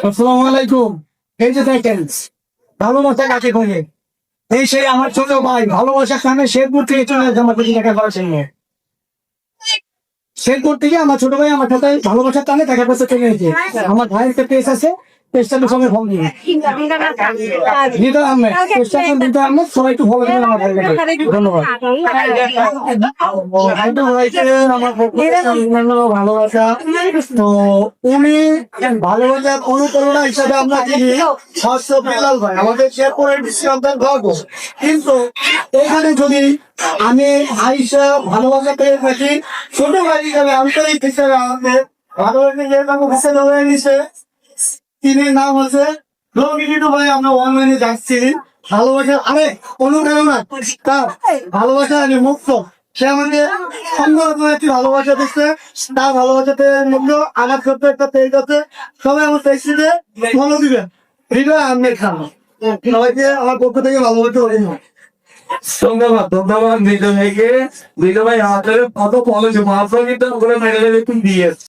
আসসালামু আলাইকুম। এই যে দেখেন ভালোবাসা কাকে বলে, এই সেই আমার ছোট ভাই ভালোবাসার কারণে শেরপুর থেকে চলে আসে আমার প্রতি দেখা করার জন্য। শেরপুর থেকে আমার ছোট ভাই আমার সাথে ভালোবাসার টানে দেখা করতে চলে এসেছে। আমার ভাইয়ের একটা পেজ আছে, পেজটা তো সবাই ফোন দিয়ে নিতে আহমেদ, পেজটা তো নিতে আহমেদ, সবাই একটু ফলো দেবেন আমার ভাইকে। ধন্যবাদ। আমার ভালোবাসা তো উনি ভালোবাসার অনুপ্রেরণা হিসাবে আমরা দেখি ষষ্ঠ বিলাল ভাই আমাদের শেরপুরের সন্তান গর্ব। কিন্তু এখানে যদি আমি আইসা ভালোবাসা পেয়ে থাকি ছোট ভাই হিসাবে আন্তরিক হিসাবে আমাদের ভালোবাসা যে ভাষা ধরে নিছে, তিনি নাম হচ্ছে রবিটু ভাই। আমরা অনলাইনে যাচ্ছি ভালোবাসার আরে অনুপ্রেরণা তার ভালোবাসা আমি মুক্ত, সে আমাকে সুন্দর একটি ভালোবাসা দিচ্ছে। তার ভালোবাসাতে মূল্য আমার ছোট্ট একটা পেজ আছে, সবাই আমার পেজটিতে ফলো দিবেন। হৃদয় আহমেদ খান, সবাইকে আমার পক্ষ থেকে ভালোবাসা হয়ে ধন্যবাদ ধন্যবাদ মৃত ভাইকে। মৃত ভাই আমাদের কত কলেজ মাত্র কিন্তু দিয়ে